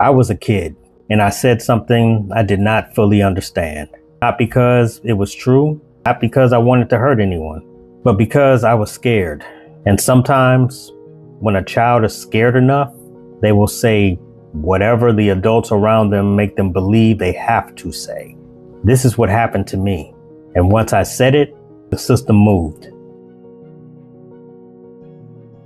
I was a kid and I said something I did not fully understand. Not because it was true, not because I wanted to hurt anyone, but because I was scared. And sometimes when a child is scared enough, they will say whatever the adults around them make them believe they have to say. This is what happened to me. And once I said it, the system moved.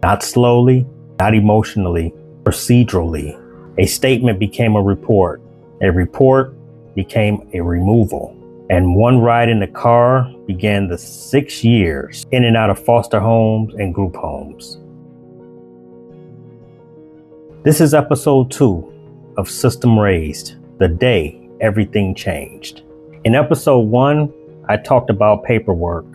Not slowly, not emotionally, procedurally. A statement became a report. A report became a removal. And one ride in the car began the 6 years in and out of foster homes and group homes. This is episode 2 of System Raised, the day everything changed. In episode 1, I talked about paperwork,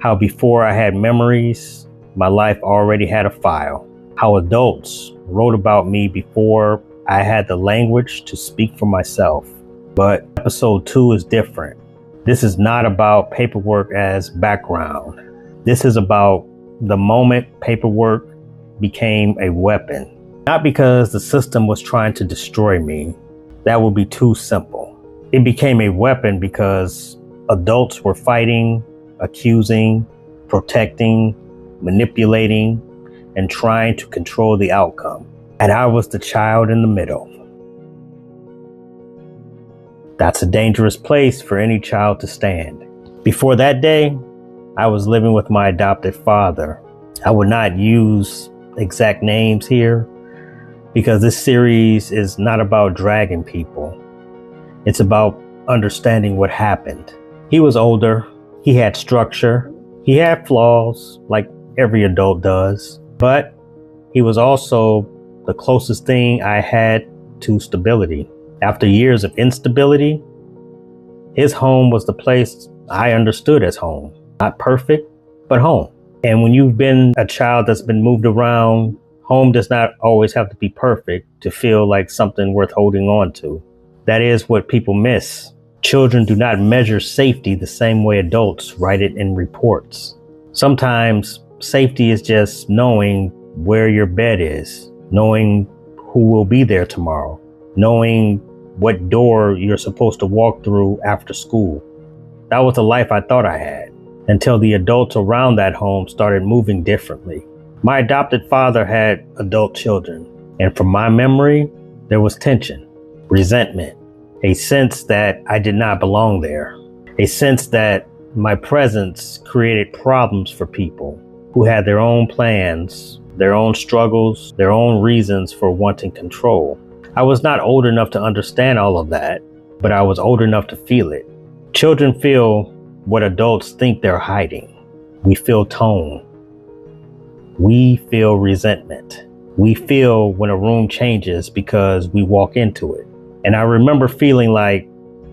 how before I had memories, my life already had a file, how adults wrote about me before I had the language to speak for myself. But episode 2 is different. This is not about paperwork as background. This is about the moment paperwork became a weapon. Not because the system was trying to destroy me. That would be too simple. It became a weapon because adults were fighting, accusing, protecting, manipulating, and trying to control the outcome. And I was the child in the middle. That's a dangerous place for any child to stand. Before that day, I was living with my adopted father. I would not use exact names here because this series is not about dragging people. It's about understanding what happened. He was older. He had structure. He had flaws like every adult does, but he was also the closest thing I had to stability. After years of instability, his home was the place I understood as home. Not perfect, but home. And when you've been a child that's been moved around, home does not always have to be perfect to feel like something worth holding on to. That is what people miss. Children do not measure safety the same way adults write it in reports. Sometimes safety is just knowing where your bed is, knowing who will be there tomorrow, knowing what door you're supposed to walk through after school. That was the life I thought I had until the adults around that home started moving differently. My adopted father had adult children, and from my memory, there was tension, resentment, a sense that I did not belong there, a sense that my presence created problems for people who had their own plans, their own struggles, their own reasons for wanting control. I was not old enough to understand all of that, but I was old enough to feel it. Children feel what adults think they're hiding. We feel tone. We feel resentment. We feel when a room changes because we walk into it. And I remember feeling like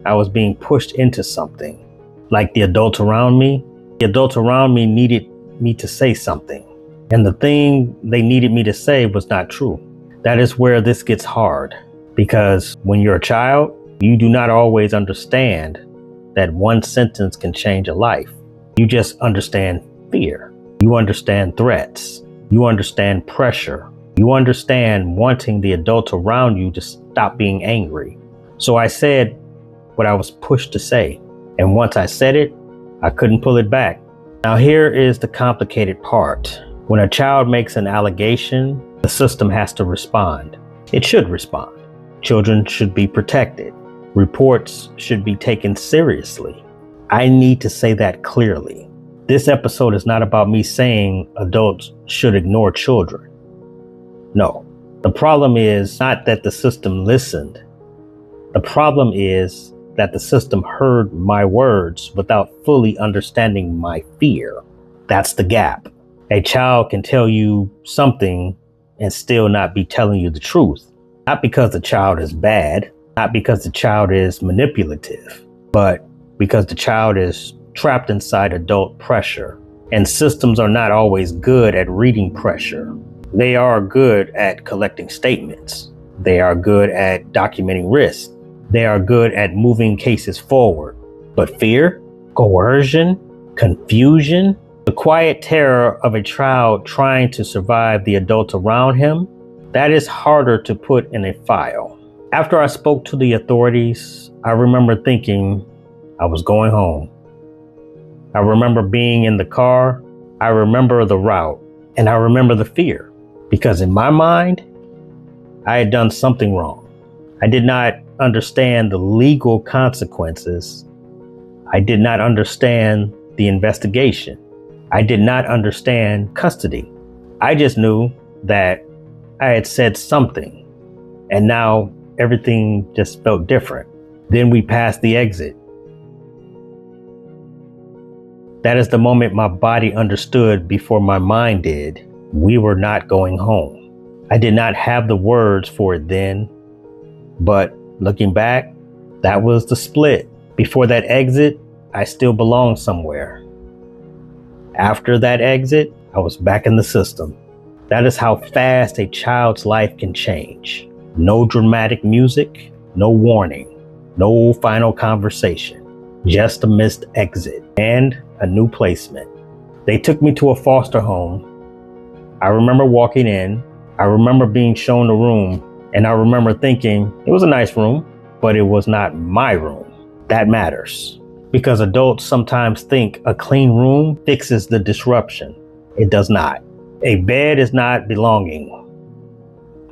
I was being pushed into something. Like the adults around me needed me to say something. And the thing they needed me to say was not true. That is where this gets hard, because when you're a child, you do not always understand that one sentence can change a life. You just understand fear. You understand threats. You understand pressure. You understand wanting the adults around you to stop being angry. So I said what I was pushed to say. And once I said it, I couldn't pull it back. Now here is the complicated part. When a child makes an allegation, the system has to respond. It should respond. Children should be protected. Reports should be taken seriously. I need to say that clearly. This episode is not about me saying adults should ignore children. No. The problem is not that the system listened. The problem is that the system heard my words without fully understanding my fear. That's the gap. A child can tell you something and still not be telling you the truth. Not because the child is bad, not because the child is manipulative, but because the child is trapped inside adult pressure. And systems are not always good at reading pressure. They are good at collecting statements. They are good at documenting risk. They are good at moving cases forward. But fear, coercion, confusion, the quiet terror of a child trying to survive the adults around him, That is harder to put in a file. After I spoke to the authorities, I remember thinking I was going home. I remember being in the car. I remember the route, and I remember the fear, because in my mind, I had done something wrong. I did not understand the legal consequences. I did not understand the investigation. I did not understand custody. I just knew that I had said something, and now everything just felt different. Then we passed the exit. That is the moment my body understood before my mind did. We were not going home. I did not have the words for it then, but looking back, that was the split. Before that exit, I still belonged somewhere. After that exit, I was back in the system. That is how fast a child's life can change. No dramatic music, no warning, no final conversation, just a missed exit and a new placement. They took me to a foster home. I remember walking in. I remember being shown the room, and I remember thinking it was a nice room, but it was not my room. That matters, because adults sometimes think a clean room fixes the disruption. It does not. A bed is not belonging.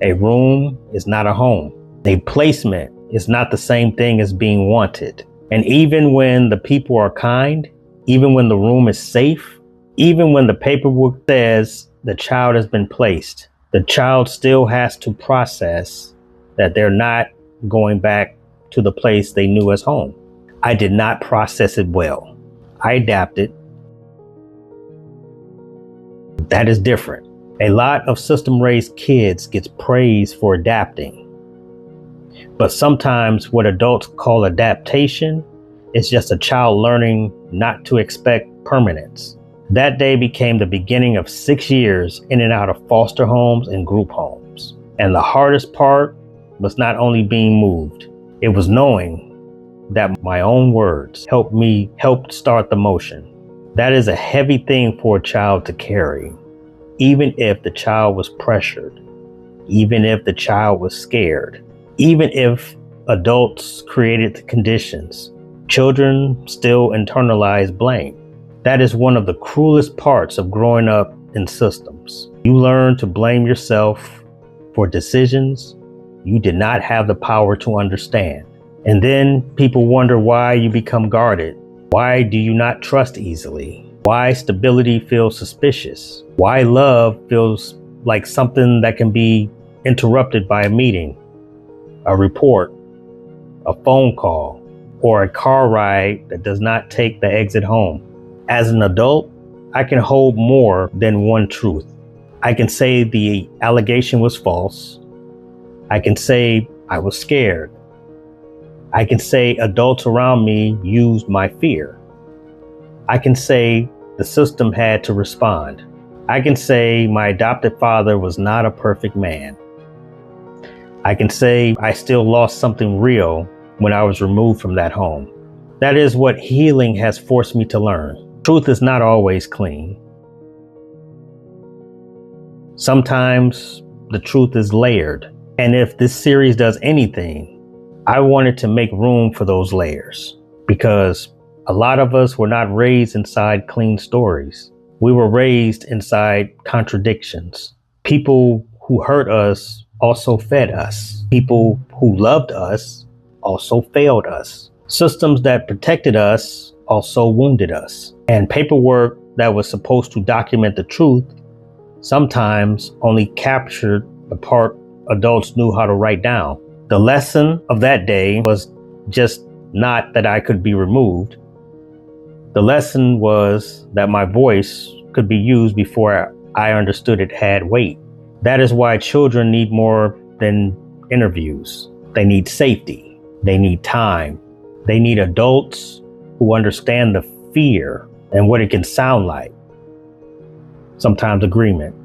A room is not a home. A placement is not the same thing as being wanted. And even when the people are kind, even when the room is safe, even when the paperwork says the child has been placed, the child still has to process that they're not going back to the place they knew as home. I did not process it well. I adapted. That is different. A lot of system-raised kids gets praised for adapting. But sometimes what adults call adaptation is just a child learning not to expect permanence. That day became the beginning of 6 years in and out of foster homes and group homes. And the hardest part was not only being moved, it was knowing that my own words helped start the motion. That is a heavy thing for a child to carry, even if the child was pressured, even if the child was scared, even if adults created the conditions. Children still internalize blame. That is one of the cruelest parts of growing up in systems. You learn to blame yourself for decisions you did not have the power to understand. And then people wonder why you become guarded. Why do you not trust easily? Why stability feels suspicious? Why love feels like something that can be interrupted by a meeting, a report, a phone call, or a car ride that does not take the exit home. As an adult, I can hold more than one truth. I can say the allegation was false. I can say I was scared. I can say adults around me used my fear. I can say the system had to respond. I can say my adopted father was not a perfect man. I can say I still lost something real when I was removed from that home. That is what healing has forced me to learn. Truth is not always clean. Sometimes the truth is layered. And if this series does anything, I wanted to make room for those layers, because a lot of us were not raised inside clean stories. We were raised inside contradictions. People who hurt us also fed us. People who loved us also failed us. Systems that protected us also wounded us. And paperwork that was supposed to document the truth sometimes only captured the part adults knew how to write down. The lesson of that day was just not that I could be removed. The lesson was that my voice could be used before I understood it had weight. That is why children need more than interviews. They need safety. They need time. They need adults who understand the fear and what it can sound like. Sometimes agreement.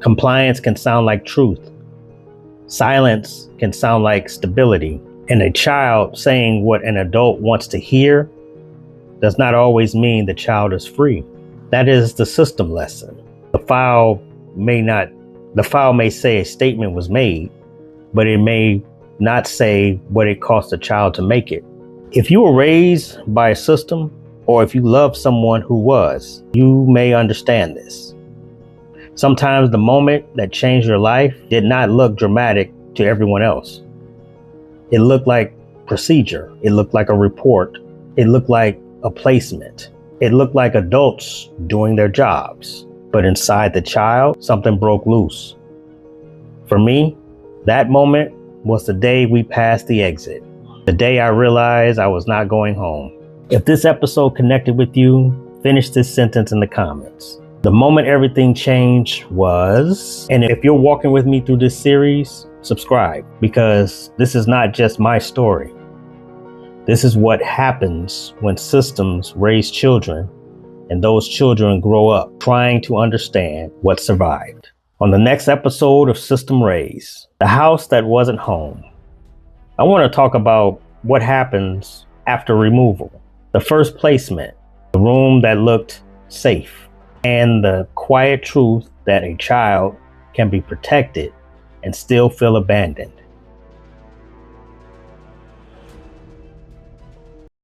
Compliance can sound like truth. Silence can sound like stability. And a child saying what an adult wants to hear does not always mean the child is free. That is the system lesson. The file may not The file may say a statement was made, but it may not say what it cost a child to make it. If you were raised by a system, or if you love someone who was, you may understand this. Sometimes the moment that changed your life did not look dramatic to everyone else. It looked like procedure. It looked like a report. It looked like a placement. It looked like adults doing their jobs. But inside the child, something broke loose. For me, that moment was the day we passed the exit. The day I realized I was not going home. If this episode connected with you, finish this sentence in the comments. The moment everything changed was, and if you're walking with me through this series, subscribe, because this is not just my story. This is what happens when systems raise children and those children grow up trying to understand what survived. On the next episode of System Raised, the house that wasn't home, I want to talk about what happens after removal. The first placement, the room that looked safe, and the quiet truth that a child can be protected and still feel abandoned.